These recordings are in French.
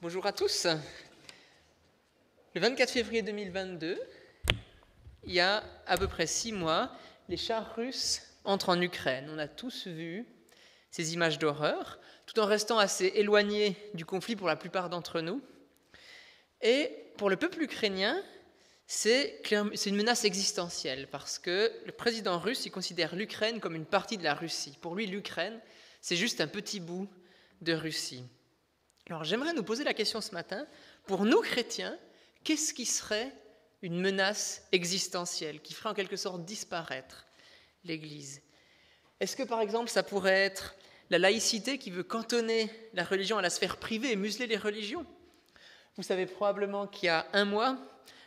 Bonjour à tous. Le 24 février 2022, il y a à peu près 6 mois, les chars russes entrent en Ukraine. On a tous vu ces images d'horreur, tout en restant assez éloignés du conflit pour la plupart d'entre nous. Et pour le peuple ukrainien, c'est une menace existentielle, parce que le président russe, il considère l'Ukraine comme une partie de la Russie. Pour lui, l'Ukraine, c'est juste un petit bout de Russie. Alors j'aimerais nous poser la question ce matin, pour nous chrétiens, qu'est-ce qui serait une menace existentielle, qui ferait en quelque sorte disparaître l'Église? Est-ce que par exemple ça pourrait être la laïcité qui veut cantonner la religion à la sphère privée et museler les religions? Vous savez probablement qu'il y a un mois,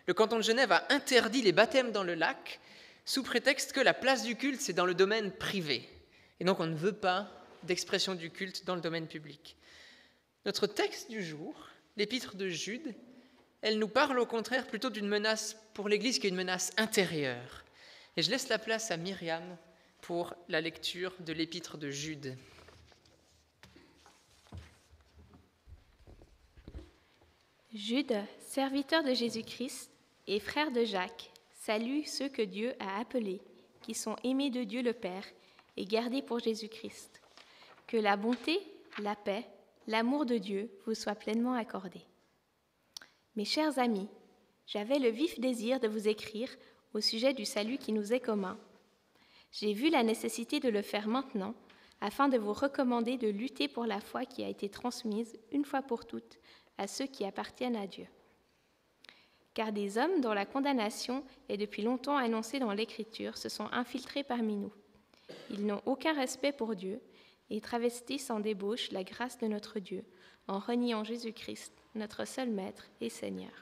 le canton de Genève a interdit les baptêmes dans le lac sous prétexte que la place du culte, c'est dans le domaine privé. Et donc on ne veut pas d'expression du culte dans le domaine public. Notre texte du jour, l'épître de Jude, elle nous parle au contraire plutôt d'une menace pour l'Église qu'une menace intérieure. Et je laisse la place à Myriam pour la lecture de l'épître de Jude. Jude, serviteur de Jésus-Christ et frère de Jacques, salue ceux que Dieu a appelés, qui sont aimés de Dieu le Père et gardés pour Jésus-Christ. Que la bonté, la paix, l'amour de Dieu vous soit pleinement accordé. Mes chers amis, j'avais le vif désir de vous écrire au sujet du salut qui nous est commun. J'ai vu la nécessité de le faire maintenant afin de vous recommander de lutter pour la foi qui a été transmise une fois pour toutes à ceux qui appartiennent à Dieu. Car des hommes dont la condamnation est depuis longtemps annoncée dans l'Écriture se sont infiltrés parmi nous. Ils n'ont aucun respect pour Dieu et travestissent en débauche la grâce de notre Dieu en reniant Jésus-Christ, notre seul Maître et Seigneur.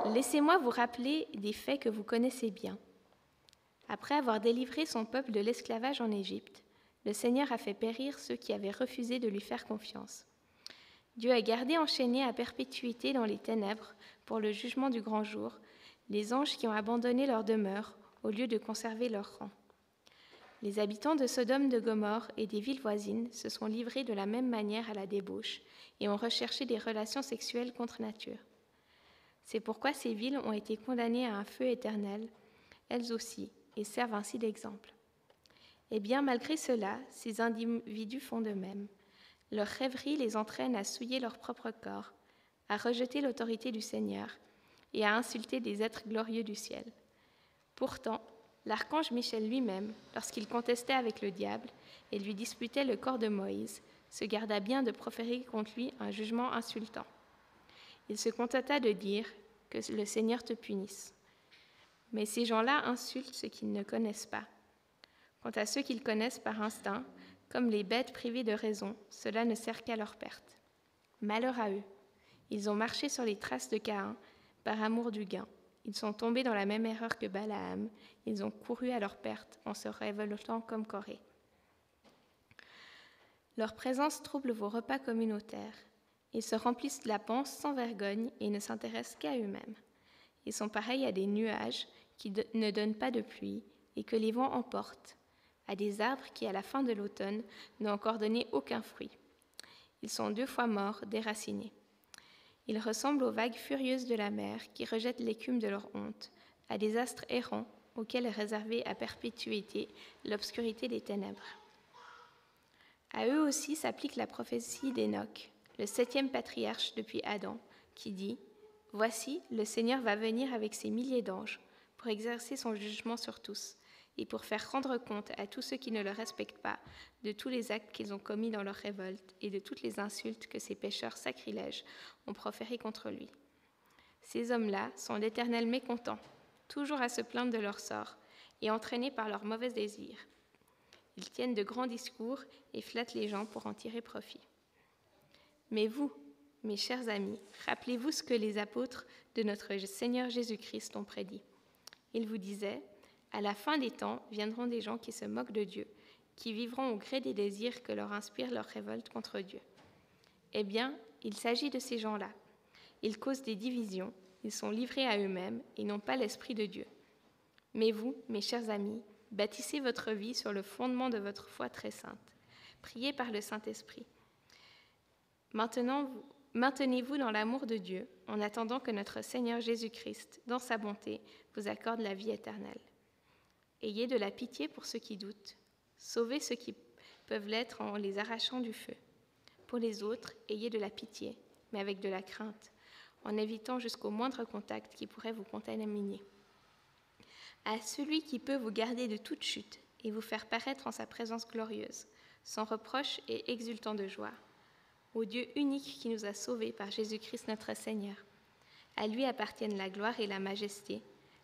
Laissez-moi vous rappeler des faits que vous connaissez bien. Après avoir délivré son peuple de l'esclavage en Égypte, le Seigneur a fait périr ceux qui avaient refusé de lui faire confiance. Dieu a gardé enchaînés à perpétuité dans les ténèbres pour le jugement du grand jour les anges qui ont abandonné leur demeure au lieu de conserver leur rang. Les habitants de Sodome, de Gomorrhe et des villes voisines se sont livrés de la même manière à la débauche et ont recherché des relations sexuelles contre nature. C'est pourquoi ces villes ont été condamnées à un feu éternel, elles aussi, et servent ainsi d'exemple. Eh bien, malgré cela, ces individus font de même. Leur rêverie les entraîne à souiller leur propre corps, à rejeter l'autorité du Seigneur et à insulter des êtres glorieux du ciel. Pourtant, l'archange Michel lui-même, lorsqu'il contestait avec le diable et lui disputait le corps de Moïse, se garda bien de proférer contre lui un jugement insultant. Il se contenta de dire que le Seigneur te punisse. Mais ces gens-là insultent ceux qu'ils ne connaissent pas. Quant à ceux qu'ils connaissent par instinct, comme les bêtes privées de raison, cela ne sert qu'à leur perte. Malheur à eux. Ils ont marché sur les traces de Caïn par amour du gain. Ils sont tombés dans la même erreur que Balaam. Ils ont couru à leur perte en se révoltant comme Corée. Leur présence trouble vos repas communautaires. Ils se remplissent de la panse sans vergogne et ne s'intéressent qu'à eux-mêmes. Ils sont pareils à des nuages qui ne donnent pas de pluie et que les vents emportent, à des arbres qui, à la fin de l'automne, n'ont encore donné aucun fruit. Ils sont 2 fois morts, déracinés. Ils ressemblent aux vagues furieuses de la mer qui rejettent l'écume de leur honte, à des astres errants auxquels est réservée à perpétuité l'obscurité des ténèbres. À eux aussi s'applique la prophétie d'Enoch, le 7e patriarche depuis Adam, qui dit « Voici, le Seigneur va venir avec ses milliers d'anges pour exercer son jugement sur tous et pour faire rendre compte à tous ceux qui ne le respectent pas de tous les actes qu'ils ont commis dans leur révolte et de toutes les insultes que ces pécheurs sacrilèges ont proférées contre lui. Ces hommes-là sont d'éternels mécontents, toujours à se plaindre de leur sort et entraînés par leurs mauvais désirs. Ils tiennent de grands discours et flattent les gens pour en tirer profit. Mais vous, mes chers amis, rappelez-vous ce que les apôtres de notre Seigneur Jésus-Christ ont prédit. Ils vous disaient « À la fin des temps viendront des gens qui se moquent de Dieu, qui vivront au gré des désirs que leur inspire leur révolte contre Dieu. » Eh bien, il s'agit de ces gens-là. Ils causent des divisions, ils sont livrés à eux-mêmes et n'ont pas l'esprit de Dieu. Mais vous, mes chers amis, bâtissez votre vie sur le fondement de votre foi très sainte. Priez par le Saint-Esprit. Maintenant, maintenez-vous dans l'amour de Dieu en attendant que notre Seigneur Jésus-Christ, dans sa bonté, vous accorde la vie éternelle. Ayez de la pitié pour ceux qui doutent. Sauvez ceux qui peuvent l'être en les arrachant du feu. Pour les autres, ayez de la pitié, mais avec de la crainte, en évitant jusqu'au moindre contact qui pourrait vous contaminer. À celui qui peut vous garder de toute chute et vous faire paraître en sa présence glorieuse, sans reproche et exultant de joie, au Dieu unique qui nous a sauvés par Jésus-Christ notre Seigneur. À lui appartiennent la gloire et la majesté,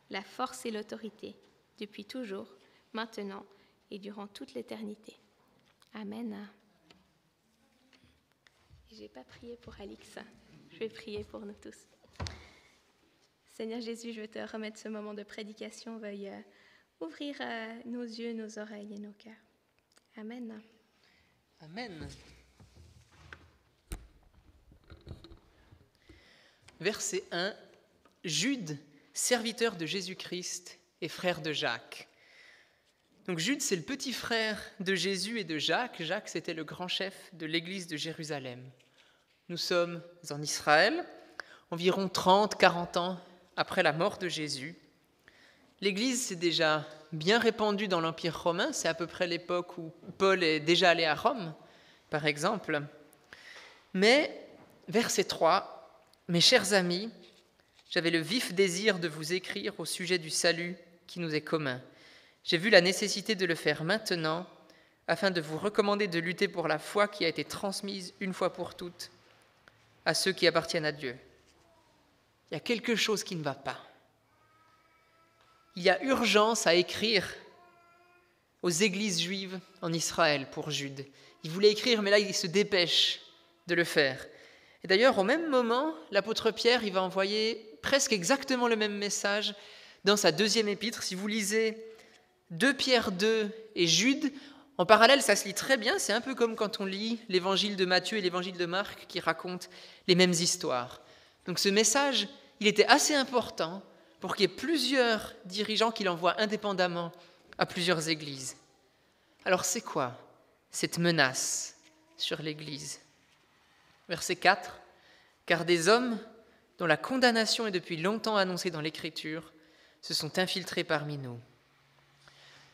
la force et l'autorité, depuis toujours, maintenant et durant toute l'éternité. Amen. Je n'ai pas prié pour Alix, je vais prier pour nous tous. Seigneur Jésus, je veux te remettre ce moment de prédication. Veuille ouvrir nos yeux, nos oreilles et nos cœurs. Amen. Amen. Verset 1. Jude, serviteur de Jésus-Christ et frère de Jacques. Donc Jude, c'est le petit frère de Jésus et de Jacques. Jacques, c'était le grand chef de l'église de Jérusalem. Nous sommes en Israël, environ 30-40 ans après la mort de Jésus. L'Église s'est déjà bien répandue dans l'Empire romain, c'est à peu près l'époque où Paul est déjà allé à Rome, par exemple. Mais, verset 3, « Mes chers amis, j'avais le vif désir de vous écrire au sujet du salut qui nous est commun. J'ai vu la nécessité de le faire maintenant, afin de vous recommander de lutter pour la foi qui a été transmise une fois pour toutes à ceux qui appartiennent à Dieu. » Il y a quelque chose qui ne va pas. Il y a urgence à écrire aux églises juives en Israël pour Jude. Il voulait écrire, mais là, il se dépêche de le faire. Et d'ailleurs, au même moment, l'apôtre Pierre, il va envoyer presque exactement le même message dans sa deuxième épître. Si vous lisez 2 Pierre 2 et Jude, en parallèle, ça se lit très bien. C'est un peu comme quand on lit l'évangile de Matthieu et l'évangile de Marc qui racontent les mêmes histoires. Donc ce message, il était assez important pour qu'il y ait plusieurs dirigeants qui l'envoient indépendamment à plusieurs églises. Alors c'est quoi cette menace sur l'Église ? Verset 4, « Car des hommes dont la condamnation est depuis longtemps annoncée dans l'Écriture se sont infiltrés parmi nous. »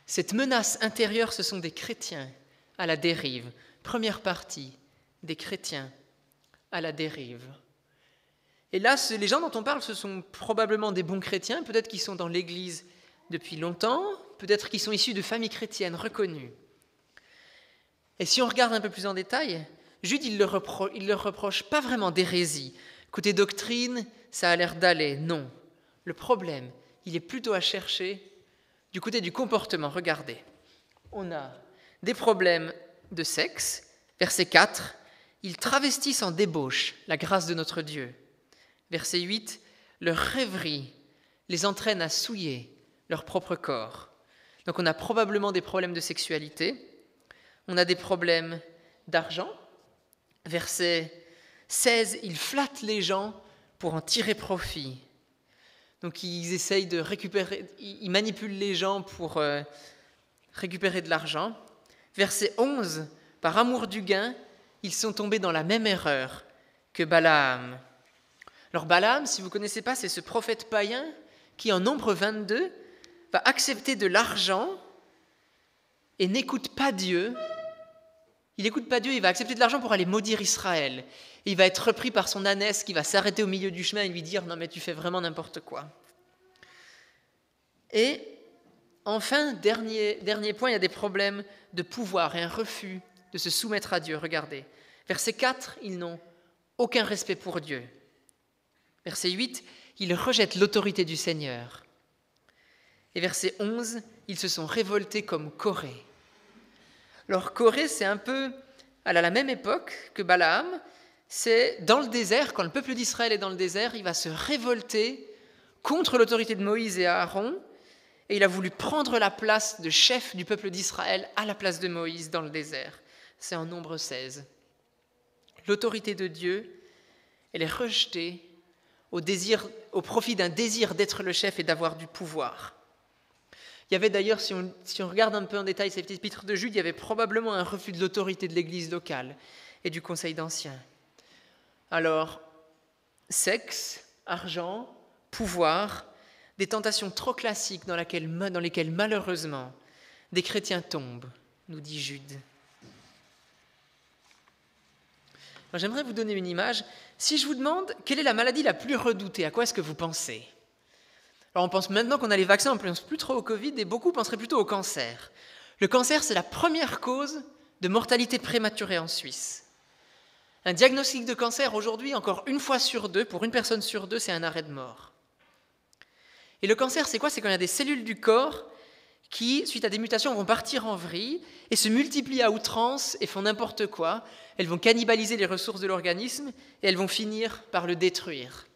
Cette menace intérieure, ce sont des chrétiens à la dérive. Première partie, des chrétiens à la dérive. Et là, les gens dont on parle, ce sont probablement des bons chrétiens, peut-être qu'ils sont dans l'Église depuis longtemps, peut-être qu'ils sont issus de familles chrétiennes reconnues. Et si on regarde un peu plus en détail, Jude, il leur reproche pas vraiment d'hérésie. Côté doctrine, ça a l'air d'aller, non. Le problème, il est plutôt à chercher du côté du comportement. Regardez, on a des problèmes de sexe. Verset 4, « Ils travestissent en débauche la grâce de notre Dieu. » Verset 8, « Leur rêverie les entraîne à souiller leur propre corps. » Donc on a probablement des problèmes de sexualité, on a des problèmes d'argent. Verset 16, « Ils flattent les gens pour en tirer profit. » Donc ils essayent de récupérer, ils manipulent les gens pour récupérer de l'argent. Verset 11, « Par amour du gain, ils sont tombés dans la même erreur que Balaam. » Alors Balaam, si vous ne connaissez pas, c'est ce prophète païen qui, en Nombre 22, va accepter de l'argent et n'écoute pas Dieu. Il n'écoute pas Dieu, il va accepter de l'argent pour aller maudire Israël. Et il va être repris par son ânesse qui va s'arrêter au milieu du chemin et lui dire « Non mais tu fais vraiment n'importe quoi. » Et enfin, dernier point, il y a des problèmes de pouvoir et un refus de se soumettre à Dieu. Regardez, verset 4, ils n'ont aucun respect pour Dieu. Verset 8, ils rejettent l'autorité du Seigneur. Et verset 11, ils se sont révoltés comme Corée. Alors Corée, c'est un peu à la même époque que Balaam. C'est dans le désert, quand le peuple d'Israël est dans le désert, il va se révolter contre l'autorité de Moïse et Aaron, et il a voulu prendre la place de chef du peuple d'Israël à la place de Moïse dans le désert. C'est en Nombre 16. L'autorité de Dieu, elle est rejetée au profit d'un désir d'être le chef et d'avoir du pouvoir. Il y avait d'ailleurs, si on regarde un peu en détail cette épître de Jude, il y avait probablement un refus de l'autorité de l'Église locale et du conseil d'anciens. Alors, sexe, argent, pouvoir, des tentations trop classiques dans lesquelles malheureusement des chrétiens tombent, nous dit Jude. Alors, j'aimerais vous donner une image. Si je vous demande quelle est la maladie la plus redoutée, à quoi est-ce que vous pensez ? Alors on pense maintenant qu'on a les vaccins, on ne pense plus trop au Covid et beaucoup penseraient plutôt au cancer. Le cancer, c'est la première cause de mortalité prématurée en Suisse. Un diagnostic de cancer aujourd'hui, encore une fois sur deux, pour une personne sur deux, c'est un arrêt de mort. Et le cancer, c'est quoi ? C'est quand il y a des cellules du corps qui, suite à des mutations, vont partir en vrille et se multiplient à outrance et font n'importe quoi. Elles vont cannibaliser les ressources de l'organisme et elles vont finir par le détruire.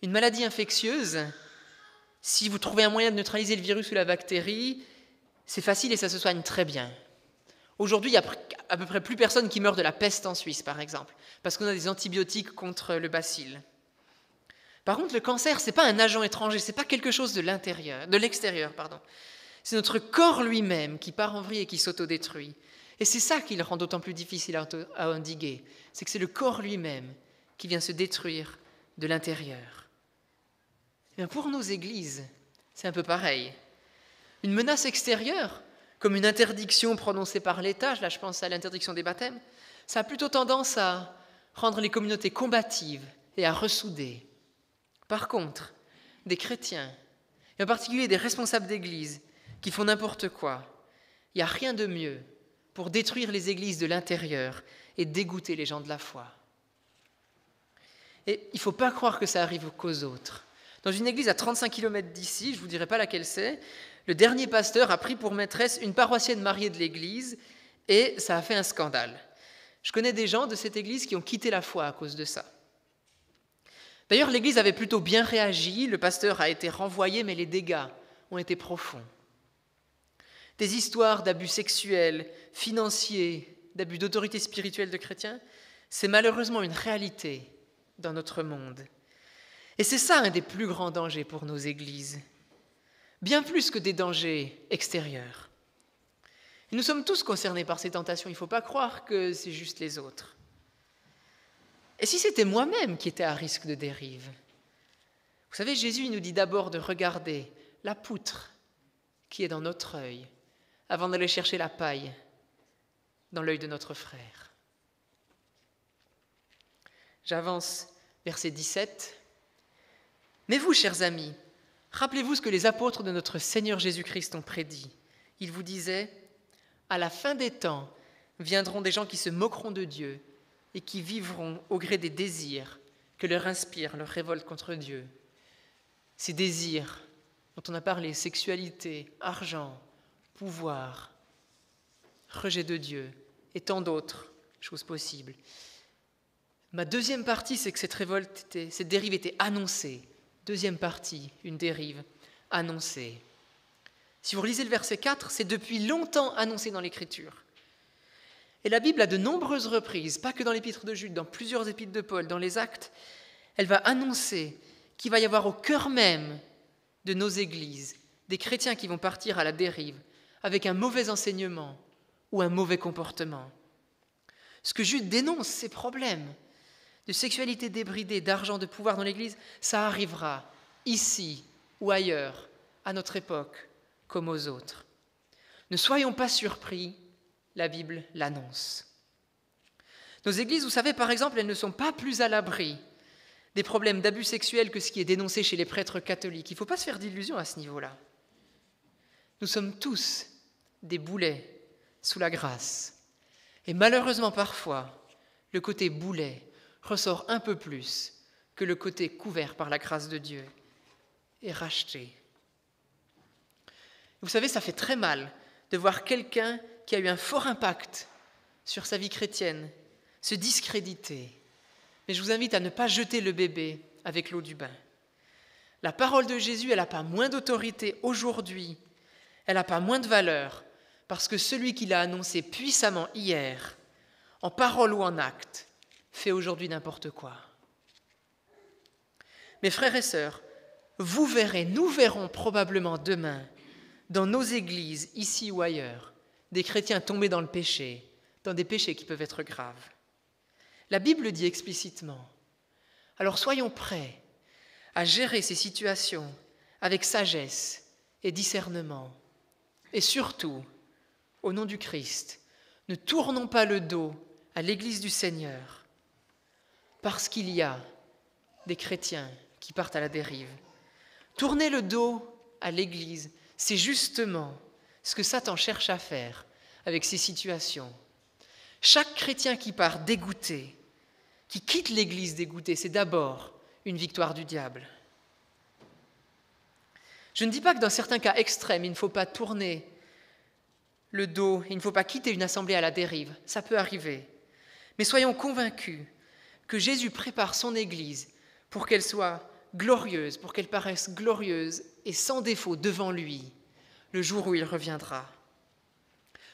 Une maladie infectieuse, si vous trouvez un moyen de neutraliser le virus ou la bactérie, c'est facile et ça se soigne très bien. Aujourd'hui, il n'y a à peu près plus personne qui meurt de la peste en Suisse, par exemple, parce qu'on a des antibiotiques contre le bacille. Par contre, le cancer, ce n'est pas un agent étranger, ce n'est pas quelque chose de l'extérieur. C'est notre corps lui-même qui part en vrille et qui s'autodétruit. Et c'est ça qui le rend d'autant plus difficile à endiguer. C'est que c'est le corps lui-même qui vient se détruire de l'intérieur. Et bien pour nos églises, c'est un peu pareil. Une menace extérieure, comme une interdiction prononcée par l'État, là je pense à l'interdiction des baptêmes, ça a plutôt tendance à rendre les communautés combatives et à ressouder. Par contre, des chrétiens, et en particulier des responsables d'église, qui font n'importe quoi, il n'y a rien de mieux pour détruire les églises de l'intérieur et dégoûter les gens de la foi. Et il ne faut pas croire que ça arrive qu'aux autres. Dans une église à 35 km d'ici, je ne vous dirai pas laquelle c'est, le dernier pasteur a pris pour maîtresse une paroissienne mariée de l'église et ça a fait un scandale. Je connais des gens de cette église qui ont quitté la foi à cause de ça. D'ailleurs, l'église avait plutôt bien réagi, le pasteur a été renvoyé, mais les dégâts ont été profonds. Des histoires d'abus sexuels, financiers, d'abus d'autorité spirituelle de chrétiens, c'est malheureusement une réalité dans notre monde. Et c'est ça un des plus grands dangers pour nos églises, bien plus que des dangers extérieurs. Et nous sommes tous concernés par ces tentations, il ne faut pas croire que c'est juste les autres. Et si c'était moi-même qui étais à risque de dérive ? Vous savez, Jésus nous dit d'abord de regarder la poutre qui est dans notre œil, avant d'aller chercher la paille dans l'œil de notre frère. J'avance, verset 17. « Mais vous, chers amis, rappelez-vous ce que les apôtres de notre Seigneur Jésus-Christ ont prédit. Ils vous disaient, « À la fin des temps, viendront des gens qui se moqueront de Dieu et qui vivront au gré des désirs que leur inspire leur révolte contre Dieu. » Ces désirs dont on a parlé, sexualité, argent, pouvoir, rejet de Dieu et tant d'autres choses possibles. Ma deuxième partie, c'est que cette dérive était annoncée. Deuxième partie, une dérive annoncée. Si vous relisez le verset 4, c'est depuis longtemps annoncé dans l'Écriture. Et la Bible, à de nombreuses reprises, pas que dans l'épître de Jude, dans plusieurs épîtres de Paul, dans les Actes, elle va annoncer qu'il va y avoir au cœur même de nos églises des chrétiens qui vont partir à la dérive avec un mauvais enseignement ou un mauvais comportement. Ce que Jude dénonce, ces problèmes de sexualité débridée, d'argent, de pouvoir dans l'Église, ça arrivera ici ou ailleurs, à notre époque, comme aux autres. Ne soyons pas surpris, la Bible l'annonce. Nos églises, vous savez, par exemple, elles ne sont pas plus à l'abri des problèmes d'abus sexuels que ce qui est dénoncé chez les prêtres catholiques. Il ne faut pas se faire d'illusions à ce niveau-là. Nous sommes tous des boulets sous la grâce. Et malheureusement, parfois, le côté boulet ressort un peu plus que le côté couvert par la grâce de Dieu et racheté. Vous savez, ça fait très mal de voir quelqu'un qui a eu un fort impact sur sa vie chrétienne se discréditer. Mais je vous invite à ne pas jeter le bébé avec l'eau du bain. La parole de Jésus, elle n'a pas moins d'autorité aujourd'hui, elle n'a pas moins de valeur, parce que celui qui l'a annoncé puissamment hier, en parole ou en acte, fait aujourd'hui n'importe quoi. Mes frères et sœurs, vous verrez, nous verrons probablement demain, dans nos églises, ici ou ailleurs, des chrétiens tombés dans le péché, dans des péchés qui peuvent être graves. La Bible dit explicitement. Alors soyons prêts à gérer ces situations avec sagesse et discernement. Et surtout, au nom du Christ, ne tournons pas le dos à l'Église du Seigneur parce qu'il y a des chrétiens qui partent à la dérive. Tourner le dos à l'Église, c'est justement ce que Satan cherche à faire avec ces situations. Chaque chrétien qui part dégoûté, qui quitte l'Église dégoûté, c'est d'abord une victoire du diable. Je ne dis pas que dans certains cas extrêmes, il ne faut pas tourner le dos, il ne faut pas quitter une assemblée à la dérive, ça peut arriver. Mais soyons convaincus que Jésus prépare son Église pour qu'elle soit glorieuse, pour qu'elle paraisse glorieuse et sans défaut devant lui, le jour où il reviendra.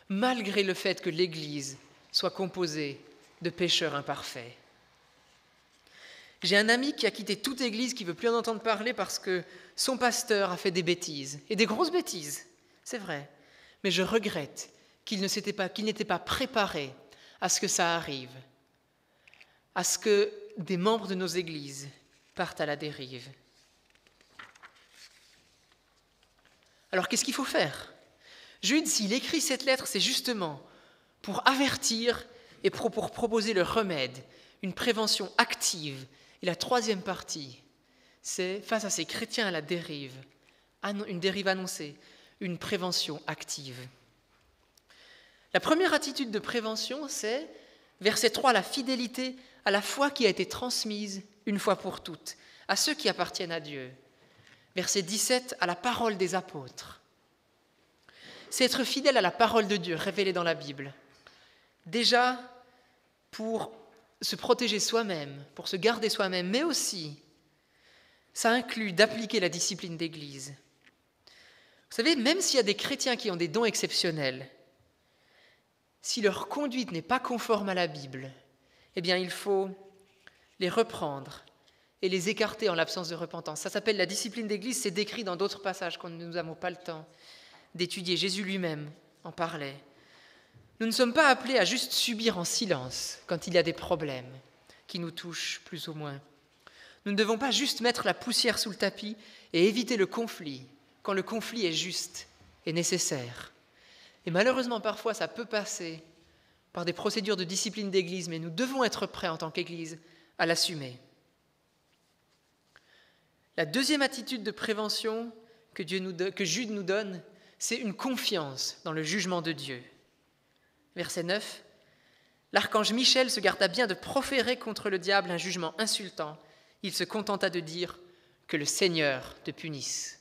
Malgré le fait que l'Église soit composée de pécheurs imparfaits. J'ai un ami qui a quitté toute Église, qui ne veut plus en entendre parler parce que son pasteur a fait des bêtises, et des grosses bêtises, c'est vrai. Mais je regrette qu'il n'était pas préparé à ce que ça arrive, à ce que des membres de nos églises partent à la dérive. Alors qu'est-ce qu'il faut faire ? Jude, s'il écrit cette lettre, c'est justement pour avertir et pour proposer le remède, une prévention active. Et la troisième partie, c'est face à ces chrétiens à la dérive, une dérive annoncée, une prévention active. La première attitude de prévention, c'est, verset 3, la fidélité à la foi qui a été transmise une fois pour toutes, à ceux qui appartiennent à Dieu. Verset 17, à la parole des apôtres. C'est être fidèle à la parole de Dieu révélée dans la Bible. Déjà, pour se protéger soi-même, pour se garder soi-même, mais aussi, ça inclut d'appliquer la discipline d'Église. Vous savez, même s'il y a des chrétiens qui ont des dons exceptionnels, si leur conduite n'est pas conforme à la Bible, eh bien, il faut les reprendre et les écarter en l'absence de repentance. Ça s'appelle la discipline d'Église, c'est décrit dans d'autres passages que nous n'avons pas le temps d'étudier. Jésus lui-même en parlait. Nous ne sommes pas appelés à juste subir en silence quand il y a des problèmes qui nous touchent plus ou moins. Nous ne devons pas juste mettre la poussière sous le tapis et éviter le conflit quand le conflit est juste et nécessaire. Et malheureusement, parfois, ça peut passer par des procédures de discipline d'Église, mais nous devons être prêts en tant qu'Église à l'assumer. La deuxième attitude de prévention que Jude nous donne, c'est une confiance dans le jugement de Dieu. Verset 9, « L'archange Michel se garda bien de proférer contre le diable un jugement insultant. Il se contenta de dire que le Seigneur te punisse. »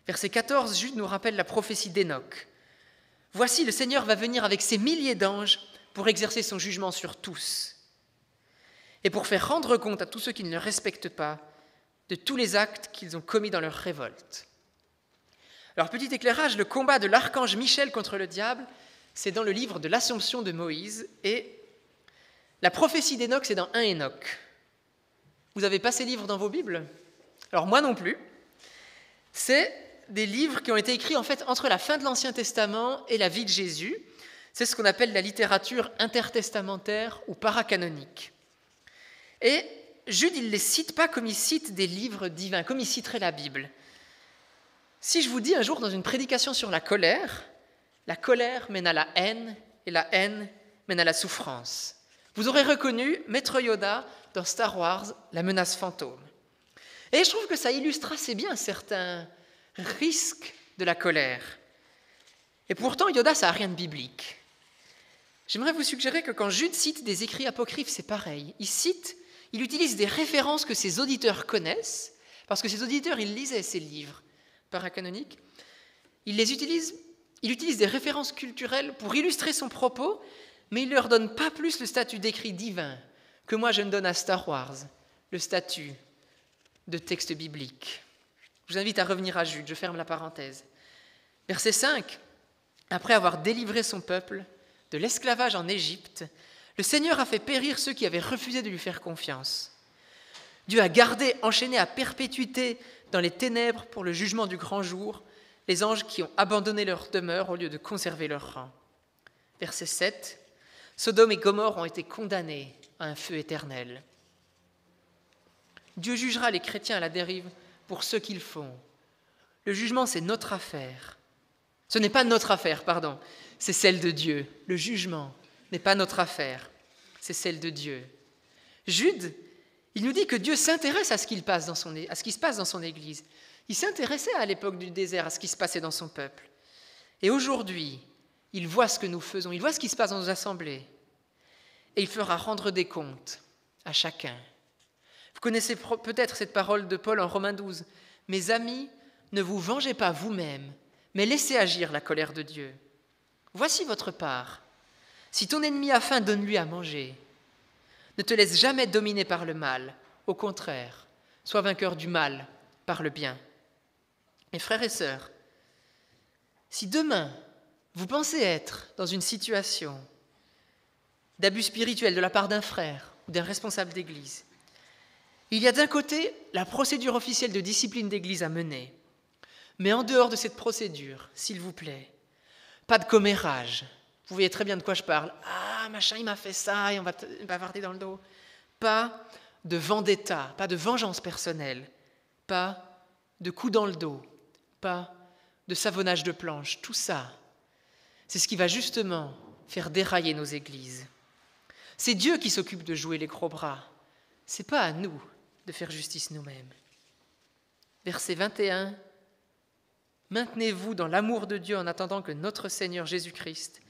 Verset 14, Jude nous rappelle la prophétie d'Hénoch. « Voici, le Seigneur va venir avec ses milliers d'anges pour exercer son jugement sur tous et pour faire rendre compte à tous ceux qui ne le respectent pas de tous les actes qu'ils ont commis dans leur révolte. » Alors, petit éclairage, le combat de l'archange Michel contre le diable, c'est dans le livre de l'Assomption de Moïse, et la prophétie d'Hénoch, c'est dans 1 Hénoch. Vous avez pas ces livres dans vos Bibles ? Alors moi non plus. C'est des livres qui ont été écrits en fait entre la fin de l'Ancien Testament et la vie de Jésus. C'est ce qu'on appelle la littérature intertestamentaire ou paracanonique. Et Jude, il ne les cite pas comme il cite des livres divins, comme il citerait la Bible. Si je vous dis un jour dans une prédication sur la colère mène à la haine, et la haine mène à la souffrance. Vous aurez reconnu Maître Yoda dans Star Wars, la menace fantôme. Et je trouve que ça illustre assez bien certains risques de la colère. Et pourtant, Yoda, ça n'a rien de biblique. J'aimerais vous suggérer que quand Jude cite des écrits apocryphes, c'est pareil. Il utilise des références que ses auditeurs connaissent, parce que ses auditeurs, ils lisaient ces livres paracanoniques. Il utilise des références culturelles pour illustrer son propos, mais il ne leur donne pas plus le statut d'écrit divin que moi je ne donne à Star Wars, le statut de texte biblique. Je vous invite à revenir à Jude, je ferme la parenthèse. Verset 5, après avoir délivré son peuple de l'esclavage en Égypte, le Seigneur a fait périr ceux qui avaient refusé de lui faire confiance. Dieu a gardé, enchaîné à perpétuité dans les ténèbres pour le jugement du grand jour, les anges qui ont abandonné leur demeure au lieu de conserver leur rang. Verset 7. Sodome et Gomorrhe ont été condamnés à un feu éternel. Dieu jugera les chrétiens à la dérive pour ce qu'ils font. Le jugement, c'est notre affaire. Ce n'est pas notre affaire, pardon, c'est celle de Dieu. Le jugement n'est pas notre affaire, c'est celle de Dieu. Jude, il nous dit que Dieu s'intéresse à ce qui se passe dans son Église. Il s'intéressait à l'époque du désert, à ce qui se passait dans son peuple. Et aujourd'hui, il voit ce que nous faisons, il voit ce qui se passe dans nos assemblées. Et il fera rendre des comptes à chacun. Vous connaissez peut-être cette parole de Paul en Romains 12. « Mes amis, ne vous vengez pas vous-même, mais laissez agir la colère de Dieu. Voici votre part. Si ton ennemi a faim, donne-lui à manger. Ne te laisse jamais dominer par le mal. Au contraire, sois vainqueur du mal par le bien. » Mes frères et sœurs, si demain, vous pensez être dans une situation d'abus spirituel de la part d'un frère ou d'un responsable d'église, il y a d'un côté la procédure officielle de discipline d'église à mener. Mais en dehors de cette procédure, s'il vous plaît, pas de commérage. Vous voyez très bien de quoi je parle. « Ah, machin, il m'a fait ça, et on va bavarder dans le dos. » Pas de vendetta, pas de vengeance personnelle, pas de coups dans le dos, pas de savonnage de planche. Tout ça, c'est ce qui va justement faire dérailler nos églises. C'est Dieu qui s'occupe de jouer les gros bras. Ce n'est pas à nous de faire justice nous-mêmes. Verset 21. « Maintenez-vous dans l'amour de Dieu en attendant que notre Seigneur Jésus-Christ,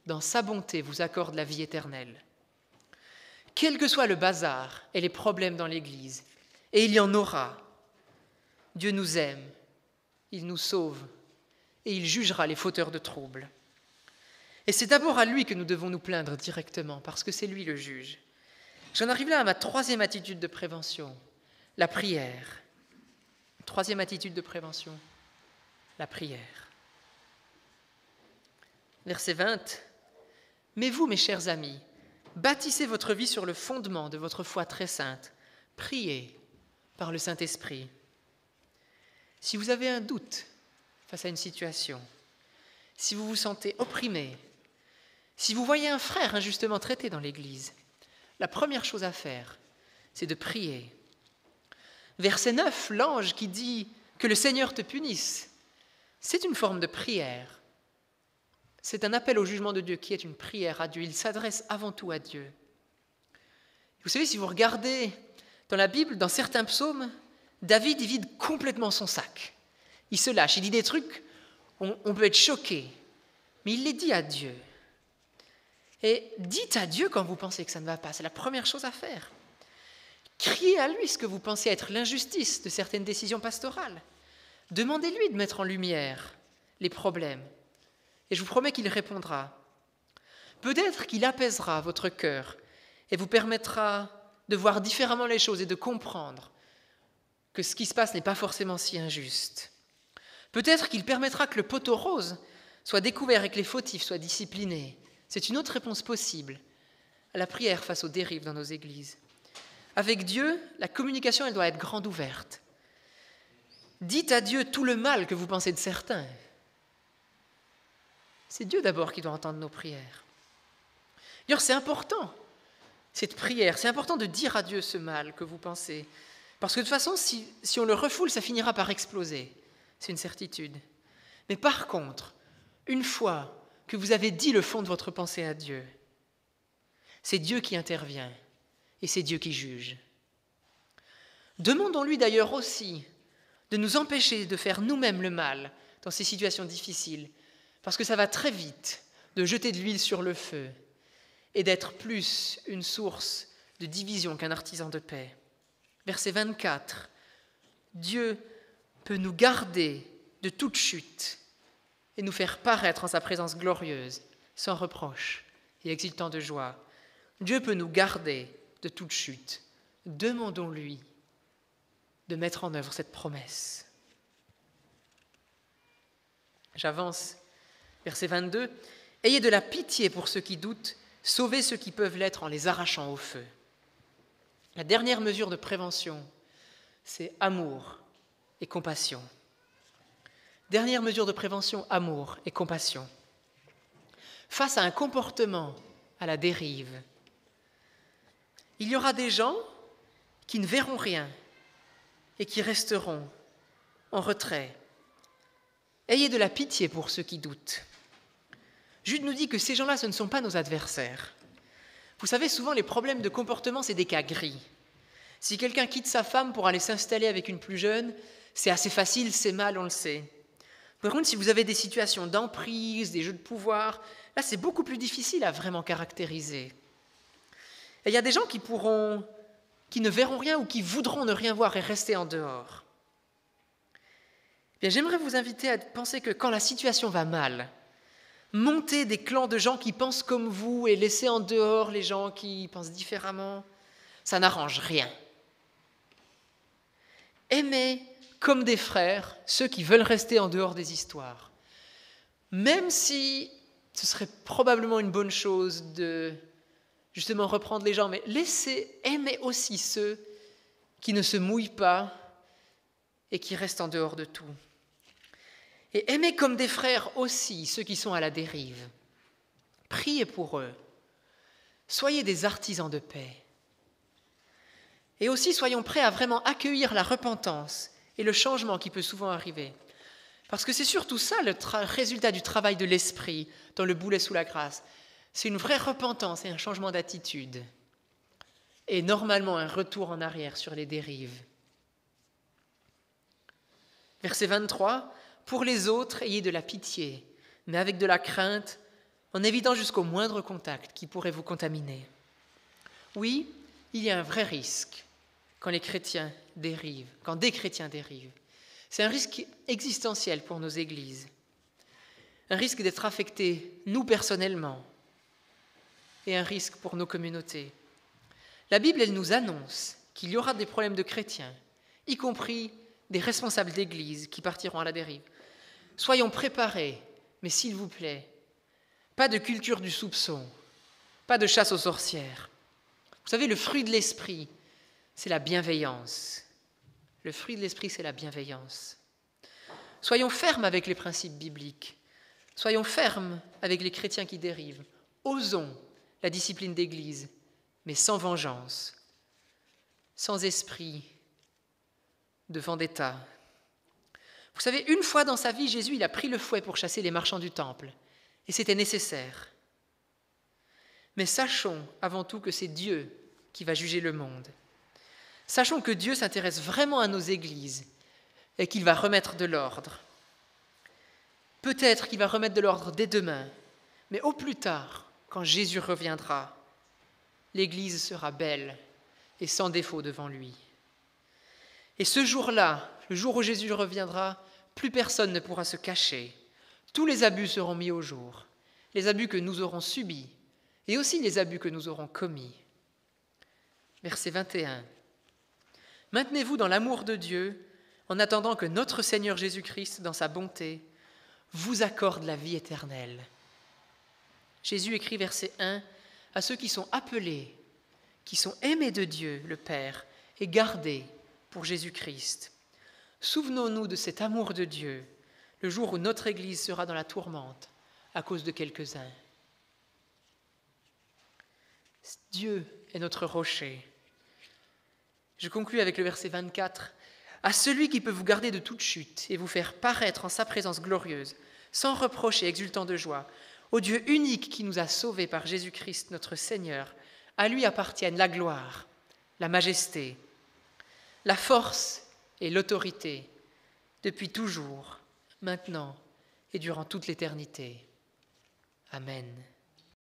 dans sa bonté, vous accorde la vie éternelle. » Quel que soit le bazar et les problèmes dans l'Église, et il y en aura, Dieu nous aime, il nous sauve, et il jugera les fauteurs de troubles. Et c'est d'abord à lui que nous devons nous plaindre directement, parce que c'est lui le juge. J'en arrive là à ma troisième attitude de prévention, la prière. Troisième attitude de prévention, la prière. Verset 20. « Mais vous, mes chers amis, bâtissez votre vie sur le fondement de votre foi très sainte. Priez par le Saint-Esprit. » Si vous avez un doute face à une situation, si vous vous sentez opprimé, si vous voyez un frère injustement traité dans l'Église, la première chose à faire, c'est de prier. Verset 9, l'ange qui dit que le Seigneur te punisse, c'est une forme de prière. C'est un appel au jugement de Dieu qui est une prière à Dieu. Il s'adresse avant tout à Dieu. Vous savez, si vous regardez dans la Bible, dans certains psaumes, David, il vide complètement son sac. Il se lâche, il dit des trucs, on peut être choqué, mais il les dit à Dieu. Et dites à Dieu quand vous pensez que ça ne va pas, c'est la première chose à faire. Criez à lui ce que vous pensez être l'injustice de certaines décisions pastorales. Demandez-lui de mettre en lumière les problèmes. Et je vous promets qu'il répondra. Peut-être qu'il apaisera votre cœur et vous permettra de voir différemment les choses et de comprendre que ce qui se passe n'est pas forcément si injuste. Peut-être qu'il permettra que le poteau rose soit découvert et que les fautifs soient disciplinés. C'est une autre réponse possible à la prière face aux dérives dans nos églises. Avec Dieu, la communication, elle doit être grande ouverte. Dites à Dieu tout le mal que vous pensez de certains. C'est Dieu d'abord qui doit entendre nos prières. D'ailleurs, c'est important, cette prière, c'est important de dire à Dieu ce mal que vous pensez. Parce que de toute façon, si on le refoule, ça finira par exploser. C'est une certitude. Mais par contre, une fois que vous avez dit le fond de votre pensée à Dieu, c'est Dieu qui intervient et c'est Dieu qui juge. Demandons-lui d'ailleurs aussi de nous empêcher de faire nous-mêmes le mal dans ces situations difficiles, parce que ça va très vite de jeter de l'huile sur le feu et d'être plus une source de division qu'un artisan de paix. Verset 24. Dieu peut nous garder de toute chute et nous faire paraître en sa présence glorieuse, sans reproche et exultant de joie. Dieu peut nous garder de toute chute. Demandons-lui de mettre en œuvre cette promesse. J'avance. Verset 22. « Ayez de la pitié pour ceux qui doutent, sauvez ceux qui peuvent l'être en les arrachant au feu. » La dernière mesure de prévention, c'est amour et compassion. Dernière mesure de prévention, amour et compassion. Face à un comportement à la dérive. Il y aura des gens qui ne verront rien et qui resteront en retrait. Ayez de la pitié pour ceux qui doutent. Jude nous dit que ces gens-là, ce ne sont pas nos adversaires. Vous savez, souvent les problèmes de comportement, c'est des cas gris. Si quelqu'un quitte sa femme pour aller s'installer avec une plus jeune, c'est assez facile, c'est mal, on le sait. Par contre, si vous avez des situations d'emprise, des jeux de pouvoir, là c'est beaucoup plus difficile à vraiment caractériser. Et il y a des gens qui ne verront rien ou qui voudront ne rien voir et rester en dehors. Bien, j'aimerais vous inviter à penser que quand la situation va mal, monter des clans de gens qui pensent comme vous et laisser en dehors les gens qui pensent différemment, ça n'arrange rien. Aimez comme des frères ceux qui veulent rester en dehors des histoires. Même si ce serait probablement une bonne chose de justement reprendre les gens, mais aimer aussi ceux qui ne se mouillent pas et qui restent en dehors de tout. Et aimez comme des frères aussi ceux qui sont à la dérive. Priez pour eux. Soyez des artisans de paix. Et aussi soyons prêts à vraiment accueillir la repentance et le changement qui peut souvent arriver. Parce que c'est surtout ça le résultat du travail de l'esprit dans le boulet sous la grâce. C'est une vraie repentance et un changement d'attitude. Et normalement un retour en arrière sur les dérives. Verset 23, « Pour les autres, ayez de la pitié, mais avec de la crainte, en évitant jusqu'au moindre contact qui pourrait vous contaminer. » Oui, il y a un vrai risque quand des chrétiens dérivent. C'est un risque existentiel pour nos églises. Un risque d'être affectés, nous personnellement, et un risque pour nos communautés. La Bible, elle nous annonce qu'il y aura des problèmes de chrétiens, y compris des responsables d'église qui partiront à la dérive. Soyons préparés, mais s'il vous plaît, pas de culture du soupçon, pas de chasse aux sorcières. Vous savez, le fruit de l'esprit, c'est la bienveillance. Le fruit de l'esprit, c'est la bienveillance. Soyons fermes avec les principes bibliques. Soyons fermes avec les chrétiens qui dérivent. Osons la discipline d'église, mais sans vengeance, sans esprit de vendetta. Vous savez, une fois dans sa vie, Jésus, il a pris le fouet pour chasser les marchands du temple, et c'était nécessaire. Mais sachons avant tout que c'est Dieu qui va juger le monde. Sachons que Dieu s'intéresse vraiment à nos églises et qu'il va remettre de l'ordre. Peut-être qu'il va remettre de l'ordre dès demain, mais au plus tard, quand Jésus reviendra, l'Église sera belle et sans défaut devant lui. Et ce jour-là, le jour où Jésus reviendra, plus personne ne pourra se cacher. Tous les abus seront mis au jour, les abus que nous aurons subis et aussi les abus que nous aurons commis. Verset 21. « Maintenez-vous dans l'amour de Dieu en attendant que notre Seigneur Jésus-Christ, dans sa bonté, vous accorde la vie éternelle. » Jésus écrit verset 1 à ceux qui sont appelés, qui sont aimés de Dieu, le Père, et gardés pour Jésus-Christ. Souvenons-nous de cet amour de Dieu le jour où notre Église sera dans la tourmente à cause de quelques-uns. Dieu est notre rocher. Je conclus avec le verset 24. « À celui qui peut vous garder de toute chute et vous faire paraître en sa présence glorieuse, sans reproche et exultant de joie, au Dieu unique qui nous a sauvés par Jésus-Christ notre Seigneur, à lui appartiennent la gloire, la majesté, la force et l'autorité, depuis toujours, maintenant et durant toute l'éternité. Amen. »